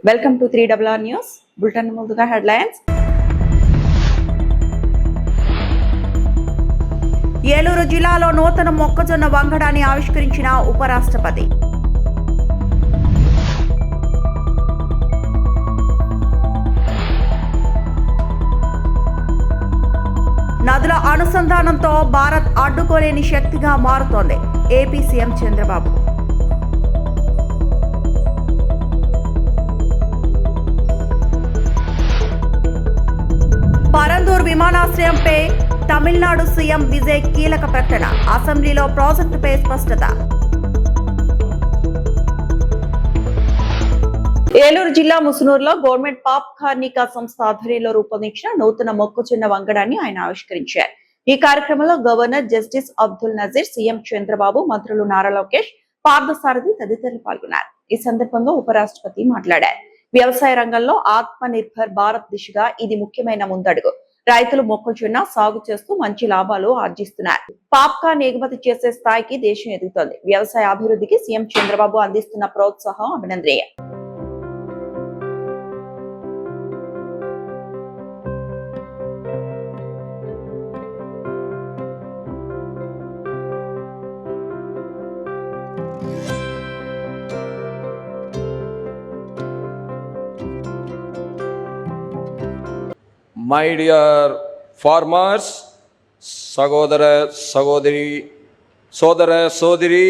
Welcome to 3RR news bulletin. ముందుగా headlines. Eluru జిల్లాలో నూతన మొక్కజొన్న వంగడాన్ని ఆవిష్కరించిన ఉపరాష్ట్రపతి. నదుల అనుసంధానంతో భారత్ అడ్డుకోలేని శక్తిగా మారుతోంది ఏపీ సీఎం చంద్రబాబు. పరందూర్ విమానాశ్రయంపై తమిళనాడు సీఎం విజయ్ కీలక ప్రకటన. అసెంబ్లీలో ప్రాజెక్టుపై స్పష్టత. ఏలూరు జిల్లా ముసునూరులో గవర్నమెంట్ పాప్ కార్మిక సంస్థ ఆధ్వర్యంలో రూపొందించిన నూతన మొక్కజొన్న వంగడాన్ని ఆయన ఆవిష్కరించారు. ఈ కార్యక్రమంలో governor justice Abdul Nazeer, CM Chandrababu, మంత్రులు నారా లోకేష్, పార్థసారథి తదితరులు పాల్గొన్నారు. ఈ సందర్భంగా ఉపరాష్ట్రపతి మాట్లాడారు. వ్యవసాయ రంగంలో ఆత్మ నిర్భర్ భారత్ దిశగా ఇది ముఖ్యమైన ముందడుగు. రైతులు మొక్కజొన్న సాగు చేస్తూ మంచి లాభాలు ఆర్జిస్తున్నారు. పాప్కార్న్ ఎగుమతి చేసే స్థాయికి దేశం ఎదుగుతోంది. వ్యవసాయ అభివృద్ధికి సీఎం చంద్రబాబు అందిస్తున్న ప్రోత్సాహం అభినందనీయం. My dear farmers, సోదరి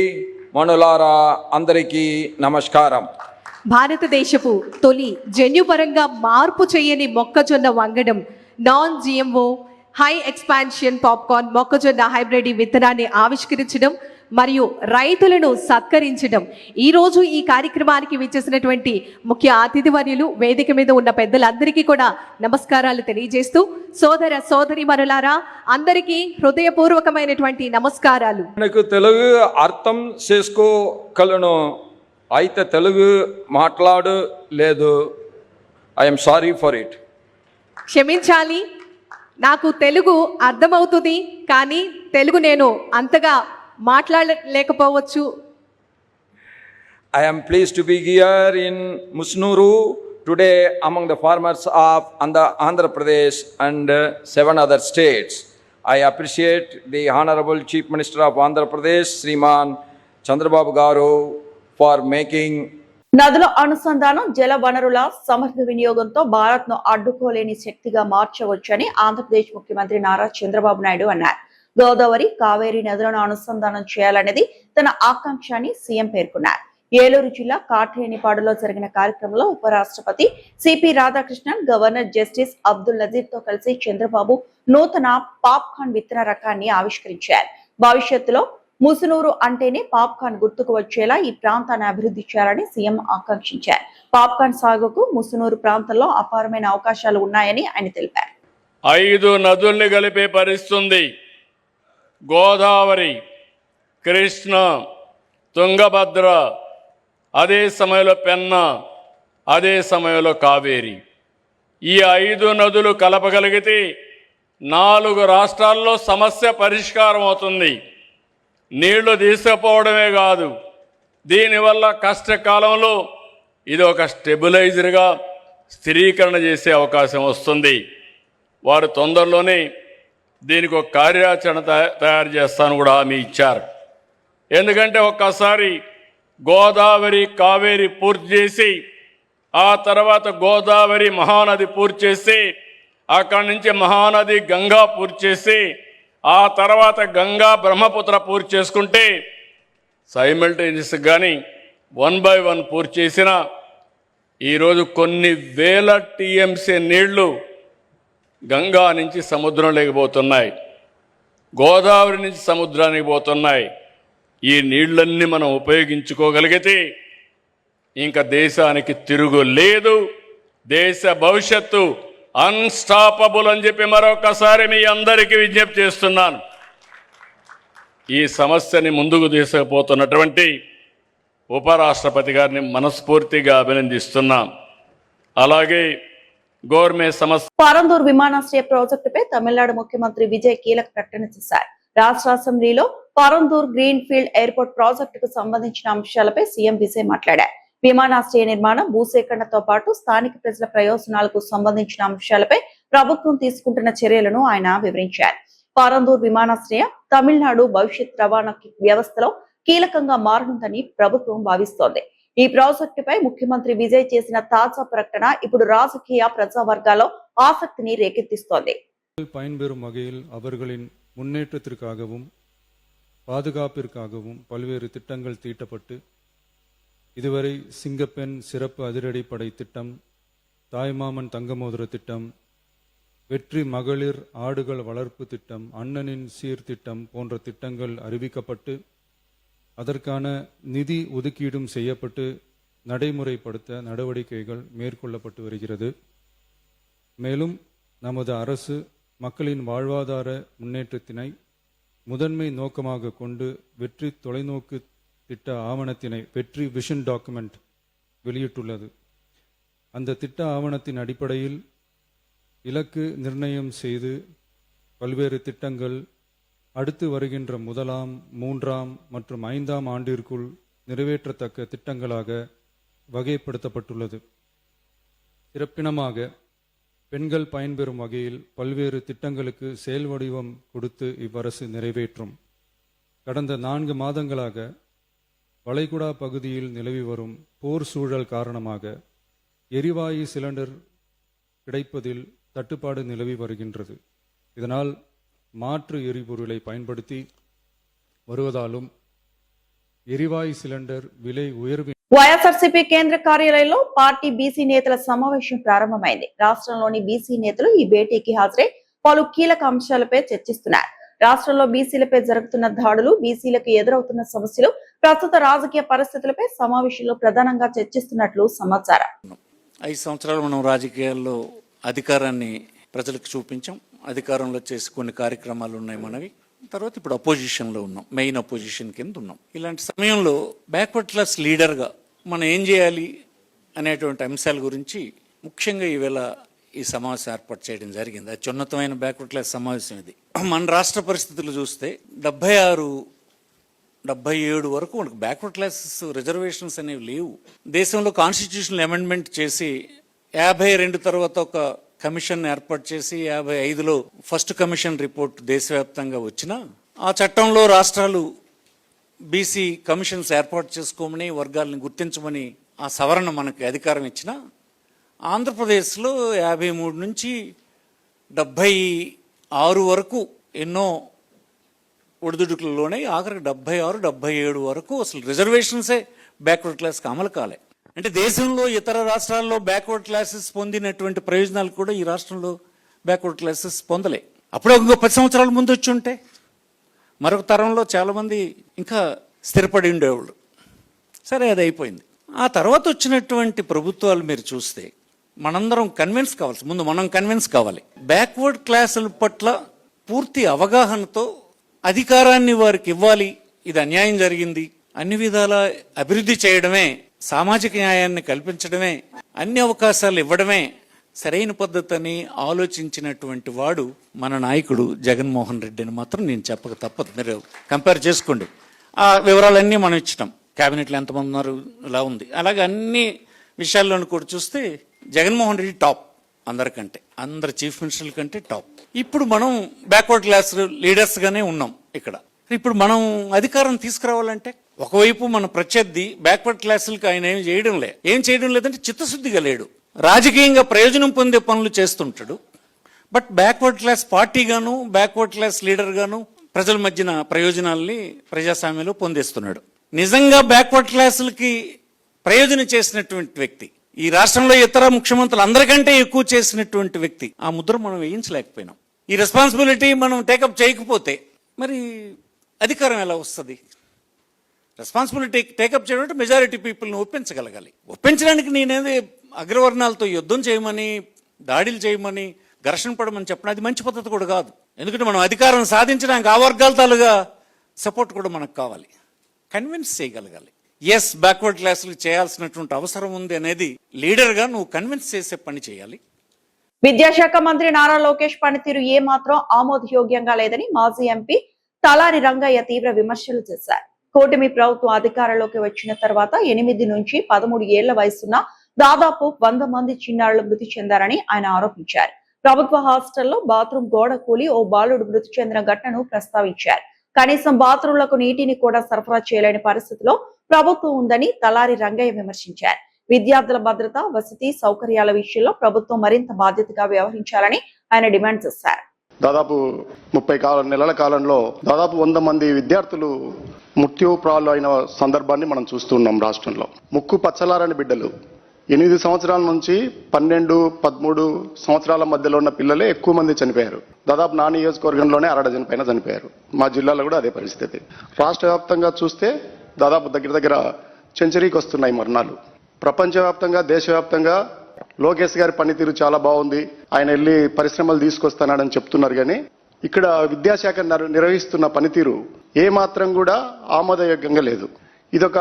మనులారా, అందరికీ నమస్కారం. భారతదేశపు తొలి జన్యుపరంగా మార్పు చేయని మొక్కజొన్న వంగడం non GMO high expansion popcorn మొక్కజొన్న హైబ్రిడ్ విత్తనాన్ని ఆవిష్కరించడం మరియు రైతులను సత్కరించడం. ఈరోజు ఈ కార్యక్రమానికి విచ్చేసినటువంటి ముఖ్య అతిథి వర్యులు, వేదిక మీద ఉన్న పెద్దలందరికీ కూడా నమస్కారాలు తెలియజేస్తూ, సోదరి మనులారా, అందరికీ హృదయపూర్వకమైనటువంటి నమస్కారాలు. నాకు తెలుగు అర్థం చేసుకోగలను, అయితే తెలుగు మాట్లాడు లేదు. I'm sorry for it. క్షమించాలి, నాకు తెలుగు అర్థమవుతుంది, కానీ తెలుగు నేను అంతగా మాట్లాడలేకపోవచ్చు. I am pleased to be here in Musnuru today among the farmers of Andhra Pradesh and 7 other states. I appreciate the Honorable Chief Minister of Andhra Pradesh, Sriman Chandrababu Garu, for making నదుల అనుసంధానం, జల వనరుల సమర్థ వినియోగంతో భారత్ ను అడ్డుకోలేని శక్తిగా మార్చవచ్చని ఆంధ్రప్రదేశ్ ముఖ్యమంత్రి నారా చంద్రబాబు నాయుడు అన్నారు. గోదావరి, కావేరీ నదులను అనుసంధానం చేయాలనేది తన ఆకాంక్ష అని సీఎం పేర్కొన్నారు. ఏలూరు జిల్లా కాట్రేనిపాడులో జరిగిన కార్యక్రమంలో ఉపరాష్ట్రపతి CP Radhakrishnan, governor justice Abdul Nazeer తో కలిసి చంద్రబాబు నూతన పాప్కార్న్ విత్తన రకాన్ని ఆవిష్కరించారు. భవిష్యత్తులో ముసునూరు అంటేనే పాప్కార్న్ గుర్తుకు వచ్చేలా ఈ ప్రాంతాన్ని అభివృద్ధి చేయాలని సీఎం ఆకాంక్షించారు. పాప్కార్న్ సాగుకు ముసునూరు ప్రాంతంలో అపారమైన అవకాశాలు ఉన్నాయని ఆయన తెలిపారు. 5 నదుల్ని కలిపే పరిస్థితి. గోదావరి, కృష్ణ, తుంగభద్ర, అదే సమయంలో పెన్నా, అదే సమయంలో కావేరి. ఈ 5 నదులు కలపగలిగితే 4 రాష్ట్రాల్లో సమస్య పరిష్కారం అవుతుంది. నీళ్లు తీసుకుపోవడమే కాదు, దీనివల్ల కష్టకాలంలో ఇది ఒక స్టెబిలైజర్గా స్థిరీకరణ చేసే అవకాశం వస్తుంది. వారు తొందరలోనే దీనికి ఒక కార్యాచరణ తయారు చేస్తాను కూడా హామీ ఇచ్చారు. ఎందుకంటే ఒక్కసారి గోదావరి, కావేరి పూర్తి చేసి, ఆ తర్వాత గోదావరి మహానది పూర్తి చేసి, అక్కడి నుంచి మహానది గంగా పూర్తి చేసి, ఆ తర్వాత గంగా బ్రహ్మపుత్ర పూర్తి చేసుకుంటే సైమల్టేనియస్ కానీ 1 by 1 పూర్తి చేసిన ఈరోజు కొన్ని వేల టీఎంసీ నీళ్లు గంగా నుంచి సముద్రంలోకి పోతున్నాయి, గోదావరి నుంచి సముద్రానికి పోతున్నాయి. ఈ నీళ్లన్నీ మనం ఉపయోగించుకోగలిగితే ఇంకా దేశానికి తిరుగు లేదు. దేశ భవిష్యత్తు అన్స్టాపబుల్ అని చెప్పి మరొకసారి మీ అందరికీ విజ్ఞప్తి చేస్తున్నాను. ఈ సమస్యని ముందుకు తీసుకుపోతున్నటువంటి ఉపరాష్ట్రపతి గారిని మనస్ఫూర్తిగా అభినందిస్తున్నాం. అలాగే గవర్నమెంట్ సమస్య పరందూర్ విమానాశ్రయ ప్రాజెక్టుపై తమిళనాడు ముఖ్యమంత్రి విజయ్ కీలక ప్రకటన చేశారు. రాష్ట్ర అసెంబ్లీలో పరందూర్ గ్రీన్ ఫీల్డ్ ఎయిర్పోర్ట్ ప్రాజెక్టుకు సంబంధించిన అంశాలపై సీఎం విజయ్ మాట్లాడారు. విమానాశ్రయ నిర్మాణం, భూసేకరణతో పాటు స్థానిక ప్రజల ప్రయోజనాలకు సంబంధించిన అంశాలపై ప్రభుత్వం తీసుకుంటున్న చర్యలను ఆయన వివరించారు. పారందూర్ విమానాశ్రయం తమిళనాడు భవిష్యత్ రవాణా వ్యవస్థలో కీలకంగా మారనుందని ప్రభుత్వం భావిస్తోంది. ఈ ప్రాజెక్టుపై ముఖ్యమంత్రి విజయ్ చేసిన తాజా ప్రకటన ఇప్పుడు రాజకీయ ప్రజా వర్గాల్లో ఆసక్తిని రేకెత్తిస్తోంది. பயன்பெறும் வகையில் அவர்களின் முன்னேற்றத்திற்காகவும் பாதுகாப்பிற்காகவும் பல்வேறு திட்டங்கள் தீட்டப்பட்டு இதுவரை சிங்கப்பெண் சிறப்பு அதிரடிப்படை திட்டம், தாய்மாமன் தங்கமோதிர திட்டம், வெற்றி மகளிர் ஆடுகள் வளர்ப்பு திட்டம், அண்ணனின் சீர்திட்டம் போன்ற திட்டங்கள் அறிவிக்கப்பட்டு அதற்கான நிதி ஒதுக்கீடும் செய்யப்பட்டு நடைமுறைப்படுத்த நடவடிக்கைகள் மேற்கொள்ளப்பட்டு வருகிறது. மேலும் நமது அரசு மக்களின் வாழ்வாதார முன்னேற்றத்தினை முதன்மை நோக்கமாக கொண்டு வெற்றி தொலைநோக்கு திட்ட ஆவணத்தினை வெற்றி விஷன் டாக்குமெண்ட் வெளியிட்டுள்ளது. அந்த திட்ட ஆவணத்தின் அடிப்படையில் இலக்கு நிர்ணயம் செய்து பல்வேறு திட்டங்கள் அடுத்து வருகின்ற 1ஆம், 3ஆம் மற்றும் 5ஆம் ஆண்டிற்குள் நிறைவேற்றத்தக்க திட்டங்களாக வகைப்படுத்தப்பட்டுள்ளது. சிறப்பினமாக பெண்கள் பயன்பெறும் வகையில் பல்வேறு திட்டங்களுக்கு செயல் வடிவம் கொடுத்து இவ்வரசு நிறைவேற்றும். கடந்த 4 மாதங்களாக வளைகுடா பகுதியில் நிலவி வரும் போர் சூழல் காரணமாக எரிவாயு சிலிண்டர் கிடைப்பதில் தட்டுப்பாடு நிலவி வருகின்றது. இதனால் மாற்று எரிபொருளை பயன்படுத்தி வருவதாலும் ఎరివాయు సిలిండర్ విలై ఉయర్వి. వైఎస్ఆర్సీపీ కేంద్ర కార్యాలయంలో పార్టీ బీసీ నేతల సమావేశం ప్రారంభమైంది. రాష్ట్రంలోని బీసీ నేతలు ఈ భేటీకి హాజరై పలు కీలక అంశాలపై చర్చిస్తున్నారు. రాష్ట్రంలో బీసీలపై జరుగుతున్న దాడులు, బీసీలకు ఎదురవుతున్న సమస్యలు, ప్రస్తుత రాజకీయ పరిస్థితులపై సమావేశంలో ప్రధానంగా చర్చిస్తున్నట్లు సమాచారం. 5 సంవత్సరాలు మనం రాజకీయాల్లో అధికారాన్ని ప్రజలకు చూపించాం. అధికారంలో చేసి కొన్ని కార్యక్రమాలు ఉన్నాయి మనవి. తర్వాత ఇప్పుడు అపోజిషన్లో ఉన్నాం, మెయిన్ అపోజిషన్ కింద ఉన్నాం. ఇలాంటి సమయంలో బ్యాక్వర్డ్ క్లాస్ లీడర్గా మనం ఏం చేయాలి అనేటువంటి అంశాల గురించి ముఖ్యంగా ఈవేళ ఈ సమావేశం ఏర్పాటు చేయడం జరిగింది. అత్యున్నతమైన బ్యాక్వర్డ్ క్లాస్ సమావేశం ఇది. మన రాష్ట్ర పరిస్థితులు చూస్తే 76, 77 వరకు మనకు బ్యాక్వర్డ్ క్లాసెస్ రిజర్వేషన్స్ అనేవి లేవు. దేశంలో కాన్స్టిట్యూషనల్ అమెండ్మెంట్ చేసి 52 తర్వాత ఒక కమిషన్ ఏర్పాటు చేసి 55లో ఫస్ట్ కమిషన్ రిపోర్ట్ దేశవ్యాప్తంగా వచ్చినా ఆ చట్టంలో రాష్ట్రాలు బీసీ కమిషన్స్ ఏర్పాటు చేసుకోమని, వర్గాలను గుర్తించమని ఆ సవరణ మనకి అధికారం ఇచ్చిన ఆంధ్రప్రదేశ్లో 53 నుంచి 76 వరకు ఎన్నో ఒడిదుడుకులలోనే ఆఖరికి 76, 77 వరకు అసలు రిజర్వేషన్సే బ్యాక్వర్డ్ క్లాస్కి అమలు కాలే. అంటే దేశంలో ఇతర రాష్ట్రాల్లో బ్యాక్వర్డ్ క్లాసెస్ పొందినటువంటి ప్రయోజనాలు కూడా ఈ రాష్ట్రంలో బ్యాక్వర్డ్ క్లాసెస్ పొందలే. అప్పుడే ఇంకో 10 సంవత్సరాల ముందు వచ్చి ఉంటే మరొక తరంలో చాలామంది ఇంకా స్థిరపడి ఉండేవాళ్ళు. సరే, అది అయిపోయింది. ఆ తర్వాత వచ్చినటువంటి ప్రభుత్వాలు మీరు చూస్తే మనందరం కన్విన్స్ కావాలి. ముందు మనం కన్విన్స్ కావాలి. బ్యాక్వర్డ్ క్లాసుల పట్ల పూర్తి అవగాహనతో అధికారాన్ని వారికి ఇవ్వాలి. ఇది అన్యాయం జరిగింది, అన్ని విధాల అభివృద్ధి చేయడమే, సామాజిక న్యాయాన్ని కల్పించడమే, అన్ని అవకాశాలు ఇవ్వడమే సరైన పద్ధతి అని ఆలోచించినటువంటి వాడు మన నాయకుడు జగన్మోహన్ రెడ్డి అని మాత్రం నేను చెప్పక తప్పదు. మీరు కంపేర్ చేసుకోండి. ఆ వివరాలన్నీ మనం ఇచ్చినాం. క్యాబినెట్లో ఎంతమంది ఉన్నారు ఇలా ఉంది. అలాగే అన్ని విషయాల్లోనూ కూడా చూస్తే జగన్మోహన్ రెడ్డి టాప్, అందరికంటే, అందరు చీఫ్ మినిస్టర్ల కంటే టాప్. ఇప్పుడు మనం బ్యాక్వర్డ్ క్లాస్ లీడర్స్గానే ఉన్నాం ఇక్కడ. ఇప్పుడు మనం అధికారం తీసుకురావాలంటే ఒకవైపు మన ప్రత్యర్థి బ్యాక్వర్డ్ క్లాసులకు ఆయన ఏం చేయడం లేదంటే చిత్తశుద్ధిగా లేడు. రాజకీయంగా ప్రయోజనం పొందే పనులు చేస్తుంటాడు. బట్ బ్యాక్వర్డ్ క్లాస్ పార్టీగాను, బ్యాక్వర్డ్ క్లాస్ లీడర్గాను ప్రజల మధ్యన ప్రయోజనాల్ని ప్రజాస్వామ్యంలో పొందేస్తున్నాడు. నిజంగా బ్యాక్వర్డ్ క్లాసులకి ప్రయోజనం చేసినటువంటి వ్యక్తి, ఈ రాష్ట్రంలో ఇతర ముఖ్యమంత్రులు అందరికంటే ఎక్కువ చేసినటువంటి వ్యక్తి, ఆ ముద్ర మనం వేయించలేకపోయినాం. ఈ రెస్పాన్సిబిలిటీ మనం టేకప్ చేయకపోతే మరి అధికారం ఎలా వస్తుంది? రెస్పాన్సిబిలిటీ టేకప్ చేయడం అంటే మెజారిటీ పీపుల్ని ఒప్పించగలగాలి. ఒప్పించడానికి నేనేది అగ్రవర్ణాలతో యుద్ధం చేయమని, దాడులు చేయమని, ఘర్షణ పడమని చెప్పడం అది మంచి పద్ధతి కూడా కాదు. ఎందుకంటే మనం అధికారం సాధించడానికి ఆ వర్గాల తాలుగా సపోర్ట్ కూడా మనకు కావాలి. కన్విన్స్ చేయగలగాలి. ఎస్, బ్యాక్వర్డ్ క్లాసులకు చేయాల్సినటువంటి అవసరం ఉంది అనేది లీడర్గా నువ్వు కన్విన్స్ చేసే పని చేయాలి. విద్యాశాఖ మంత్రి నారా లోకేష్ పనితీరు ఏమాత్రం ఆమోదయోగ్యంగా లేదని మాజీ ఎంపీ తలారి రంగయ్య తీవ్ర విమర్శలు చేశారు. కూటమి ప్రభుత్వం అధికారంలోకి వచ్చిన తర్వాత 8 నుంచి 13 ఏళ్ల వయసున్న దాదాపు 100 మంది చిన్నారులు మృతి చెందారని ఆయన ఆరోపించారు. ప్రభుత్వ హాస్టల్లో బాత్రూమ్ గోడ కూలి ఓ బాలుడు మృతి చెందిన ఘటనను ప్రస్తావించారు. కనీసం బాత్రూంలకు నీటిని కూడా సరఫరా చేయలేని పరిస్థితిలో ప్రభుత్వం ఉందని తలారి రంగయ్య విమర్శించారు. విద్యార్థుల భద్రత, వసతి సౌకర్యాల విషయంలో ప్రభుత్వం మరింత బాధ్యతగా వ్యవహరించాలని ఆయన డిమాండ్ చేశారు. దాదాపు 30 నెలల కాలంలో దాదాపు 100 మంది విద్యార్థులు మృత్యుప్రాలు అయిన సందర్భాన్ని మనం చూస్తున్నాం. రాష్ట్రంలో ముక్కు పచ్చలారని బిడ్డలు 8 సంవత్సరాల నుంచి 12, 13 సంవత్సరాల మధ్యలో ఉన్న పిల్లలే ఎక్కువ మంది చనిపోయారు. దాదాపు నా నియోజకవర్గంలోనే 6 డజన్ పైన చనిపోయారు. మా జిల్లాలో కూడా అదే పరిస్థితి. రాష్ట్ర వ్యాప్తంగా చూస్తే దాదాపు దగ్గర సెంచరీకి వస్తున్నాయి మరణాలు. ప్రపంచవ్యాప్తంగా, దేశవ్యాప్తంగా లోకేష్ గారి పనితీరు చాలా బాగుంది, ఆయన వెళ్ళి పరిశ్రమలు తీసుకొస్తున్నాడని చెప్తున్నారు. కానీ ఇక్కడ విద్యాశాఖ నిర్వహిస్తున్న పనితీరు ఏమాత్రం కూడా ఆమోదయోగ్యంగా లేదు. ఇదొక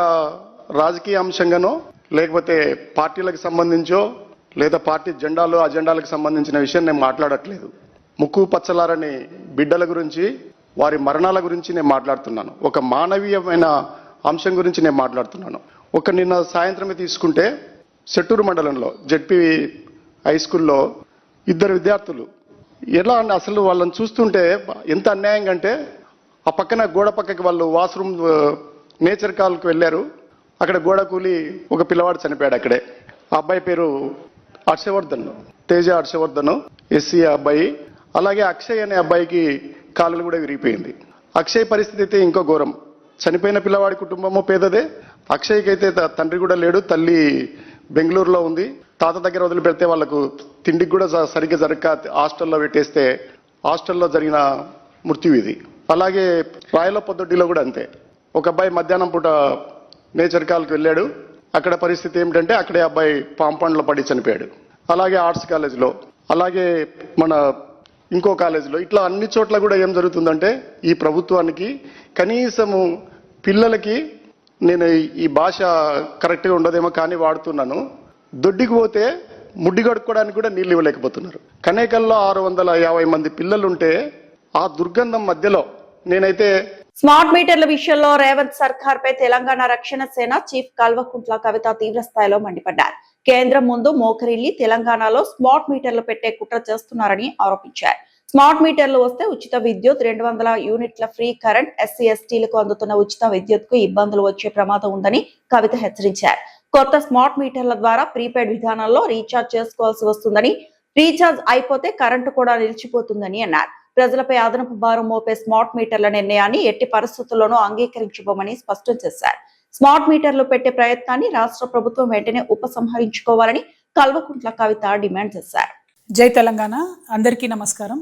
రాజకీయ అంశంగానో లేకపోతే పార్టీలకు సంబంధించో లేదా పార్టీ జెండాలు అజెండాలకు సంబంధించిన విషయం నేను మాట్లాడట్లేదు. ముక్కు పచ్చలారని బిడ్డల గురించి, వారి మరణాల గురించి నేను మాట్లాడుతున్నాను. ఒక మానవీయమైన అంశం గురించి నేను మాట్లాడుతున్నాను. నిన్న సాయంత్రమే తీసుకుంటే సెట్టూరు మండలంలో జెడ్పీ హై స్కూల్లో 2 విద్యార్థులు ఎలా అంటే అసలు వాళ్ళని చూస్తుంటే ఎంత అన్యాయంగా అంటే, ఆ పక్కన గోడ పక్కకి వాళ్ళు వాష్రూమ్ నేచర్ కాల్కి వెళ్ళారు. అక్కడ గోడ కూలి ఒక పిల్లవాడు చనిపోయాడు అక్కడే. ఆ అబ్బాయి పేరు హర్షవర్ధన్, తేజ హర్షవర్ధన్, ఎస్సీ అబ్బాయి. అలాగే అక్షయ్ అనే అబ్బాయికి కాళ్ళు కూడా విరిగిపోయింది. అక్షయ్ పరిస్థితి అయితే ఇంకో ఘోరం. చనిపోయిన పిల్లవాడి కుటుంబము పేదదే. అక్షయ్కి అయితే తండ్రి కూడా లేడు, తల్లి బెంగళూరులో ఉంది. తాత దగ్గర వదిలిపెడితే వాళ్ళకు తిండికి కూడా సరిగ్గా జరగక హాస్టల్లో పెట్టేస్తే హాస్టల్లో జరిగిన మృత్యు ఇది. అలాగే రాయల పొద్దుటిలో కూడా అంతే. ఒక అబ్బాయి మధ్యాహ్నం పూట నేచర్ కాల్కి వెళ్ళాడు. అక్కడ పరిస్థితి ఏమిటంటే అక్కడే అబ్బాయి పాంపాండ్లో పడి చనిపోయాడు. అలాగే ఆర్ట్స్ కాలేజీలో, అలాగే మన ఇంకో కాలేజీలో, ఇట్లా అన్ని చోట్ల కూడా ఏం జరుగుతుందంటే ఈ ప్రభుత్వానికి కనీసము పిల్లలకి, నేను ఈ భాష కరెక్ట్గా ఉండదేమో కానీ వాడుతున్నాను, దొడ్డికి పోతే ముడ్డి కడుక్కోవడానికి కూడా నీళ్ళు ఇవ్వలేకపోతున్నారు. కనేకల్లో 650 మంది పిల్లలుంటే ఆ దుర్గంధం మధ్యలో నేనైతే స్మార్ట్ మీటర్ల విషయంలో రేవంత్ సర్కార్ పై తెలంగాణ రక్షణ సేన చీఫ్ కల్వకుంట్ల కవిత తీవ్ర స్థాయిలో మండిపడ్డారు. కేంద్రం ముందు మోకరిల్లి తెలంగాణలో స్మార్ట్ మీటర్లు పెట్టే కుట్ర చేస్తున్నారని ఆరోపించారు. స్మార్ట్ మీటర్లు వస్తే ఉచిత విద్యుత్, 200 యూనిట్ల ఫ్రీ కరెంట్, ఎస్సీ ఎస్టీలకు అందుతున్న ఉచిత విద్యుత్ కు ఇబ్బందులు వచ్చే ప్రమాదం ఉందని కవిత హెచ్చరించారు. కొత్త స్మార్ట్ మీటర్ల ద్వారా ప్రీపెయిడ్ విధానంలో రీఛార్జ్ చేసుకోవాల్సి వస్తుందని, రీఛార్జ్ అయిపోతే కరెంటు కూడా నిలిచిపోతుందని అన్నారు. ప్రజలపై అదనపు భారం మోపే స్మార్ట్ మీటర్ల నిర్ణయాన్ని ఎట్టి పరిస్థితుల్లోనూ అంగీకరించబోమని స్పష్టం చేశారు. స్మార్ట్ మీటర్లు పెట్టే ప్రయత్నాన్ని రాష్ట్ర ప్రభుత్వం వెంటనే ఉపసంహరించుకోవాలని కల్వకుంట్ల కవిత డిమాండ్ చేశారు. జై తెలంగాణ. అందరికీ నమస్కారం.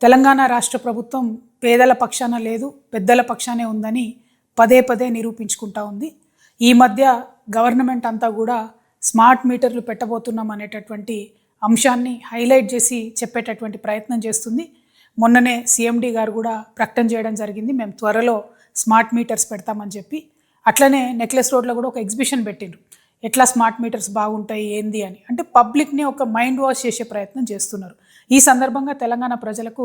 తెలంగాణ రాష్ట్ర ప్రభుత్వం పేదల పక్షాన లేదు, పెద్దల పక్షానే ఉందని పదే నిరూపించుకుంటా ఉంది. ఈ మధ్య గవర్నమెంట్ అంతా కూడా స్మార్ట్ మీటర్లు పెట్టబోతున్నాం అనేటటువంటి అంశాన్ని హైలైట్ చేసి చెప్పేటటువంటి ప్రయత్నం చేస్తుంది. మొన్ననే సిఎండి గారు కూడా ప్రకటన చేయడం జరిగింది, మేము త్వరలో స్మార్ట్ మీటర్స్ పెడతామని చెప్పి. అట్లనే నెక్లెస్ రోడ్లో కూడా ఒక ఎగ్జిబిషన్ పెట్టిండ్రు, ఎట్లా స్మార్ట్ మీటర్స్ బాగుంటాయి ఏంది అని. అంటే పబ్లిక్ని ఒక మైండ్ వాష్ చేసే ప్రయత్నం చేస్తున్నారు. ఈ సందర్భంగా తెలంగాణ ప్రజలకు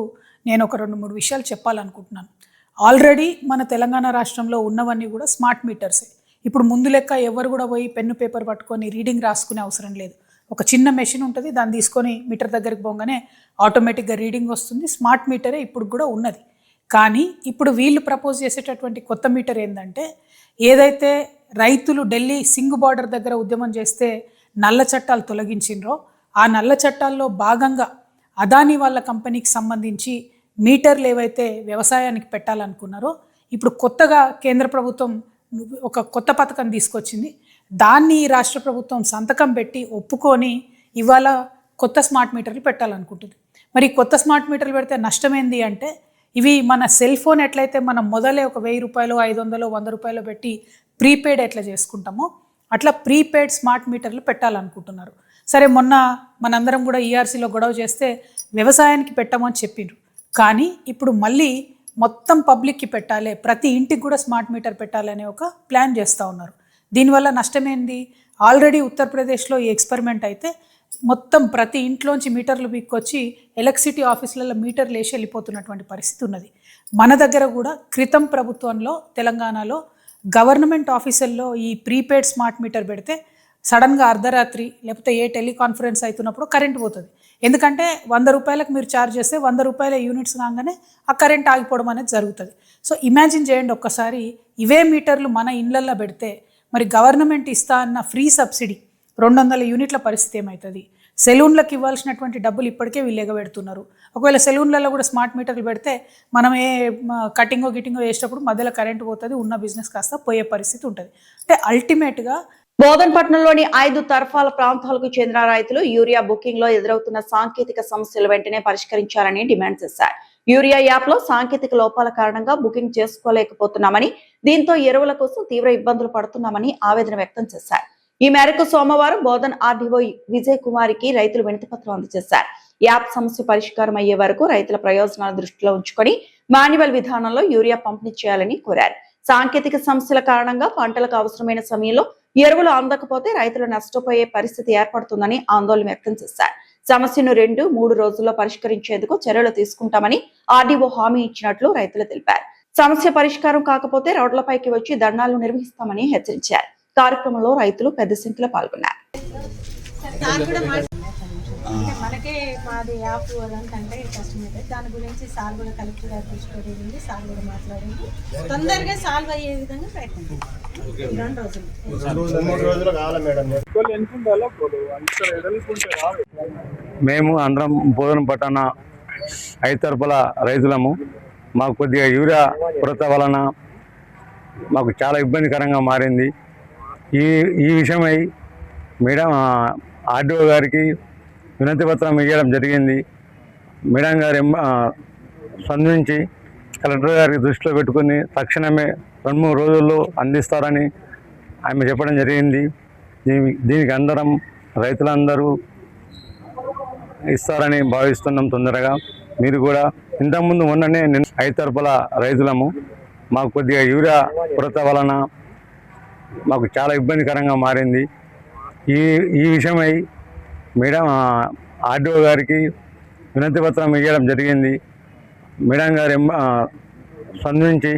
నేను ఒక 2-3 విషయాలు చెప్పాలనుకుంటున్నాను. ఆల్రెడీ మన తెలంగాణ రాష్ట్రంలో ఉన్నవన్నీ కూడా స్మార్ట్ మీటర్సే. ఇప్పుడు ముందు లెక్క ఎవరు కూడా పోయి పెన్ను పేపర్ పట్టుకొని రీడింగ్ రాసుకునే అవసరం లేదు. ఒక చిన్న మెషిన్ ఉంటుంది, దాన్ని తీసుకొని మీటర్ దగ్గరికి పోగానే ఆటోమేటిక్గా రీడింగ్ వస్తుంది. స్మార్ట్ మీటరే ఇప్పుడు కూడా ఉన్నది. కానీ ఇప్పుడు వీళ్ళు ప్రపోజ్ చేసేటటువంటి కొత్త మీటర్ ఏంటంటే, ఏదైతే రైతులు ఢిల్లీ సింగ్ బార్డర్ దగ్గర ఉద్యమం చేస్తే నల్ల చట్టాలు తొలగించిండ్రో, ఆ నల్ల చట్టాల్లో భాగంగా అదానీ వాళ్ళ కంపెనీకి సంబంధించి మీటర్లు ఏవైతే వ్యవసాయానికి పెట్టాలనుకున్నారో, ఇప్పుడు కొత్తగా కేంద్ర ప్రభుత్వం ఒక కొత్త పథకం తీసుకొచ్చింది. దాన్ని రాష్ట్ర ప్రభుత్వం సంతకం పెట్టి ఒప్పుకొని ఇవాళ కొత్త స్మార్ట్ మీటర్లు పెట్టాలనుకుంటుంది. మరి కొత్త స్మార్ట్ మీటర్లు పెడితే నష్టం ఏంది అంటే, ఇవి మన సెల్ ఫోన్ ఎట్లయితే మనం మొదలే ఒక 1000 రూపాయలు, 500, 100 రూపాయలు పెట్టి ప్రీపెయిడ్ ఎట్లా చేసుకుంటామో అట్లా ప్రీపెయిడ్ స్మార్ట్ మీటర్లు పెట్టాలనుకుంటున్నారు. సరే, మొన్న మనందరం కూడా ఈఆర్సీలో గొడవ చేస్తే వ్యవసాయానికి పెట్టమని చెప్పిండ్రు. కానీ ఇప్పుడు మళ్ళీ మొత్తం పబ్లిక్కి పెట్టాలి, ప్రతి ఇంటికి కూడా స్మార్ట్ మీటర్ పెట్టాలి అనే ఒక ప్లాన్ చేస్తూ ఉన్నారు. దీనివల్ల నష్టమేంది? ఆల్రెడీ ఉత్తరప్రదేశ్లో ఈ ఎక్స్పెరిమెంట్ అయితే మొత్తం ప్రతి ఇంట్లోంచి మీటర్లు పీక్కొచ్చి ఎలక్ట్రిసిటీ ఆఫీసులలో మీటర్లు వేసి వెళ్ళిపోతున్నటువంటి పరిస్థితి ఉన్నది. మన దగ్గర కూడా క్రితం ప్రభుత్వంలో తెలంగాణలో గవర్నమెంట్ ఆఫీసుల్లో ఈ ప్రీపెయిడ్ స్మార్ట్ మీటర్ పెడితే సడన్గా అర్ధరాత్రి లేకపోతే ఏ టెలికాన్ఫరెన్స్ అవుతున్నప్పుడు కరెంట్ పోతుంది. ఎందుకంటే 100 రూపాయలకు మీరు ఛార్జ్ చేస్తే 100 రూపాయల యూనిట్స్ కాగానే ఆ కరెంట్ ఆగిపోవడం అనేది జరుగుతుంది. సో ఇమాజిన్ చేయండి ఒక్కసారి ఇవే మీటర్లు మన ఇళ్ళల్లో పెడితే మరి గవర్నమెంట్ ఇస్తా అన్న ఫ్రీ సబ్సిడీ 200 యూనిట్ల పరిస్థితి ఏమవుతుంది? సెలూన్లకు ఇవ్వాల్సినటువంటి డబ్బులు ఇప్పటికే వీళ్ళు ఎగబెడుతున్నారు. ఒకవేళ సెలూన్లలో కూడా స్మార్ట్ మీటర్లు పెడితే మనం ఏ కటింగో గిటింగో వేసేటప్పుడు మధ్యలో కరెంట్ పోతుంది, ఉన్న బిజినెస్ కాస్త పోయే పరిస్థితి ఉంటుంది. అంటే అల్టిమేట్గా బోధన్పట్నంలోని 5 తర్ఫాల ప్రాంతాలకు చెందిన రైతులు యూరియా బుకింగ్ లో ఎదురవుతున్న సాంకేతిక సమస్యలు వెంటనే పరిష్కరించాలని డిమాండ్ చేశారు. యూరియా యాప్ లో సాంకేతిక లోపాల కారణంగా బుకింగ్ చేసుకోలేకపోతున్నామని, దీంతో ఎరువుల కోసం తీవ్ర ఇబ్బందులు పడుతున్నామని ఆవేదన వ్యక్తం చేశారు. ఈ మేరకు సోమవారం బోధన్ ఆర్డీఓ విజయ్ కుమారికి రైతులు వినతిపత్రం అందజేశారు. యాప్ సమస్య పరిష్కారం అయ్యే వరకు రైతుల ప్రయోజనాల దృష్టిలో ఉంచుకొని మాన్యువల్ విధానంలో యూరియా పంపిణీ చేయాలని కోరారు. సాంకేతిక సమస్యల కారణంగా పంటలకు అవసరమైన సమయంలో ఎరువులు అందకపోతే రైతులు నష్టపోయే పరిస్థితి ఏర్పడుతుందని ఆందోళన వ్యక్తం చేశారు. సమస్యను 2-3 రోజుల్లో పరిష్కరించేందుకు చర్యలు తీసుకుంటామని ఆర్డీఓ హామీ ఇచ్చినట్లు రైతులు తెలిపారు. సమస్య పరిష్కారం కాకపోతే రోడ్లపైకి వచ్చి ధర్నాలు నిర్వహిస్తామని హెచ్చరించారు. కార్యక్రమంలో రైతులు పెద్ద సంఖ్యలో పాల్గొన్నారు. మనకే మాది యాప్ అంటే కష్టమైతే దాని గురించి సార్ కూడా కలెక్టర్ గారు తీసుకుని సార్ కూడా మాట్లాడింది, తొందరగా సాల్వ్ అయ్యే విధంగా ప్రయత్నం 2 రోజులు. మేము అందరం బోధన పట్టణ 5 తరపుల రైతులము. మాకు కొద్దిగా యూరియా కొరత వలన మాకు చాలా ఇబ్బందికరంగా మారింది. ఈ విషయమై మేడం ఆర్డీఓ గారికి వినతి పత్రం ఇవ్వడం జరిగింది. మేడం గారు స్పందించి కలెక్టర్ గారికి దృష్టిలో పెట్టుకుని తక్షణమే 2-3 రోజుల్లో అందిస్తారని ఆమె చెప్పడం జరిగింది. దీనికి అందరం రైతులందరూ ఇస్తారని భావిస్తున్నాం. తొందరగా మీరు కూడా ఇంతకుముందు మొన్ననే 5 తరపుల రైతులము. మాకు కొద్దిగా యూరియా కొరత వలన మాకు చాలా ఇబ్బందికరంగా మారింది. ఈ విషయమై మేడం ఆర్డీఓ గారికి వినతి పత్రం ఇవ్వడం జరిగింది. మేడం గారు స్పందించి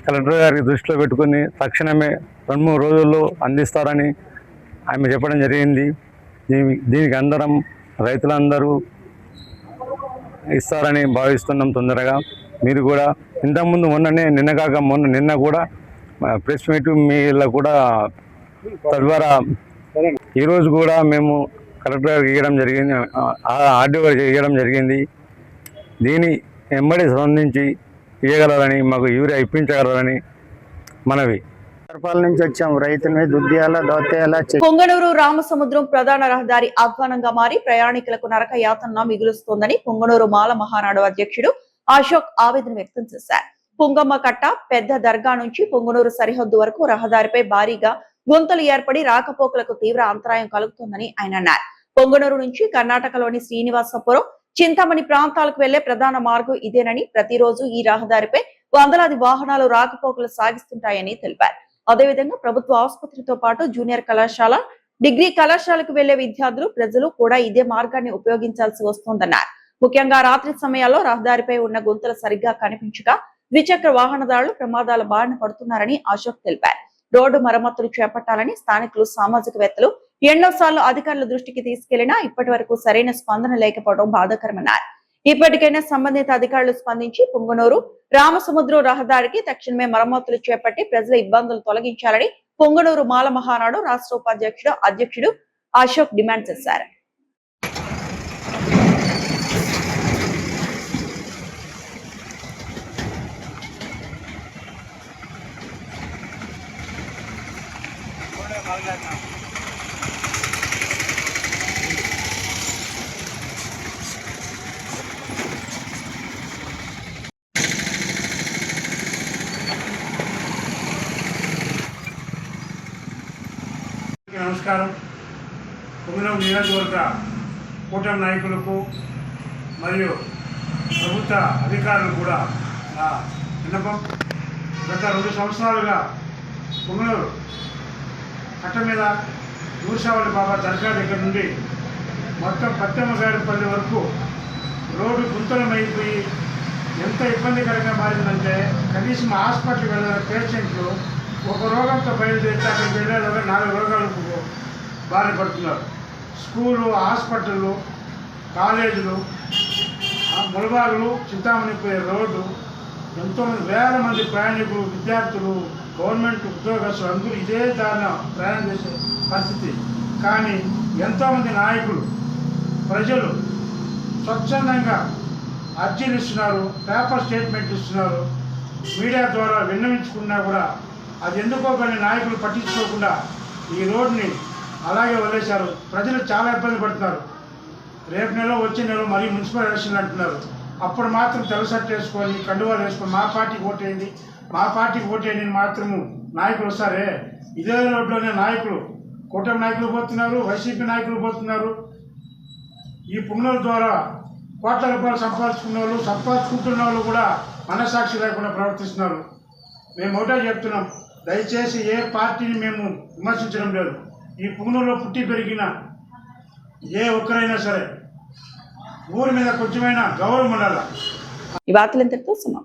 కలెక్టర్ గారికి దృష్టిలో పెట్టుకుని తక్షణమే 2-3 రోజుల్లో అందిస్తారని ఆమె చెప్పడం జరిగింది. దీనికి అందరం రైతులందరూ ఇస్తారని భావిస్తున్నాం. తొందరగా మీరు కూడా ఇంతకుముందు మొన్ననే నిన్న కూడా ప్రెస్ మీట్ మీలో కూడా తద్వారా ఈరోజు కూడా మేము కలెక్టర్ గారికి ఇవ్వడం జరిగింది, ఆర్డీఓ గారికి ఇవ్వడం జరిగింది. దీని వెంబడి స్పందించి ఇవ్వగలరని, మాకు యూరియా ఇప్పించగలరని మనవి. నుంచి వచ్చాము. రైతుల మీద దుద్యాల దోతేయాల పొంగనూరు రామసముద్రం ప్రధాన రహదారి అధ్వానంగా మారి ప్రయాణికులకు నరక యాతన మిగులుస్తోందని పొంగనూరు మాల మహానాడు అధ్యక్షుడు అశోక్ ఆవేదన వ్యక్తం చేశారు. పుంగమ్మ కట్ట పెద్ద దర్గా నుంచి పొంగనూరు సరిహద్దు వరకు రహదారిపై భారీగా గుంతలు ఏర్పడి రాకపోకలకు తీవ్ర అంతరాయం కలుగుతోందని ఆయన అన్నారు. పొంగనూరు నుంచి కర్ణాటకలోని శ్రీనివాసపురం, చింతామణి ప్రాంతాలకు వెళ్లే ప్రధాన మార్గం ఇదేనని, ప్రతిరోజు ఈ రహదారిపై వందలాది వాహనాలు రాకపోకలు సాగిస్తుంటాయని తెలిపారు. అదేవిధంగా ప్రభుత్వ ఆసుపత్రితో పాటు జూనియర్ కళాశాల, డిగ్రీ కళాశాలకు వెళ్లే విద్యార్థులు, ప్రజలు కూడా ఇదే మార్గాన్ని ఉపయోగించాల్సి వస్తోందన్నారు. ముఖ్యంగా రాత్రి సమయాల్లో రహదారిపై ఉన్న గుంతలు సరిగ్గా కనిపించక ద్విచక్ర వాహనదారులు ప్రమాదాల బారిన పడుతున్నారని అశోక్ తెలిపారు. రోడ్డు మరమ్మతులు చేపట్టాలని స్థానికులు, సామాజికవేత్తలు ఎన్నోసార్లు అధికారుల దృష్టికి తీసుకెళ్లినా ఇప్పటి వరకు సరైన స్పందన లేకపోవడం బాధాకరమన్నారు. ఇప్పటికైనా సంబంధిత అధికారులు స్పందించి పొంగనూరు రామసముద్రం రహదారికి తక్షణమే మరమ్మతులు చేపట్టి ప్రజల ఇబ్బందులు తొలగించాలని పొంగనూరు మాల మహానాడు రాష్ట్ర అధ్యక్షుడు అశోక్ డిమాండ్ చేశారు. నమస్కారం. పొంగనూరు నియోజకవర్గ కూటమి నాయకులకు మరియు ప్రభుత్వ అధికారులు కూడా నా విన్నపం. గత 2 సంవత్సరాలుగా పొంగనూరు కట్ట మీద నూర్సావళి బాబా దర్గా దగ్గర నుండి మొత్తం పత్తెమ్మగారిపల్లి వరకు రోడ్డు గుంతలమైపోయి ఎంత ఇబ్బందికరంగా మారిందంటే కనీసం హాస్పిటల్కి వెళ్ళిన పేషెంట్లు ఒక రోగంతో బయలుదేరితే అక్కడికి వెళ్ళేలోగా 4 రోగాలకు బాధపడుతున్నారు. స్కూలు, హాస్పిటళ్ళు, కాలేజీలు, ములబాగులు, చింతామణి రోడ్డు, ఎంతోమంది వేల మంది ప్రయాణికులు, విద్యార్థులు, గవర్నమెంట్ ఉద్యోగస్తులు అందరూ ఇదే దారిన ప్రయాణం చేసే పరిస్థితి. కానీ ఎంతోమంది నాయకులు, ప్రజలు స్వచ్ఛందంగా అర్జీలు ఇస్తున్నారు, పేపర్ స్టేట్మెంట్ ఇస్తున్నారు, మీడియా ద్వారా విన్నవించుకున్నా కూడా అది ఎందుకో కొన్ని నాయకులు పట్టించుకోకుండా ఈ రోడ్ని అలాగే వదిలేశారు. ప్రజలు చాలా ఇబ్బంది పడుతున్నారు. రేపు నెల వచ్చే నెల మరీ మున్సిపల్ ఎలక్షన్లు అంటున్నారు. అప్పుడు మాత్రం తెల్ల షర్ట్ వేసుకొని కండువాలు వేసుకొని మా పార్టీకి ఓటేయండి, మా పార్టీకి ఓటేయండి మాత్రము నాయకులు వస్తారే. ఇదే రోడ్లోనే నాయకులు, కూటమి నాయకులు పోతున్నారు, వైసీపీ నాయకులు పోతున్నారు. ఈ పుంగనూరు ద్వారా కోట్ల రూపాయలు సంపాదించుకుంటున్న వాళ్ళు కూడా మనసాక్షి లేకుండా ప్రవర్తిస్తున్నారు. మేము ఒకటే చెప్తున్నాం, దయచేసి ఏ పార్టీని మేము విమర్శించడం లేదు. ఈ పుంగనూరులో పుట్టి పెరిగిన ఏ ఒక్కరైనా సరే ఊరి మీద కొంచెమైనా గౌరవం ఉండాలి. ఈ వార్తలు ఇంతటితో సమాప్తం.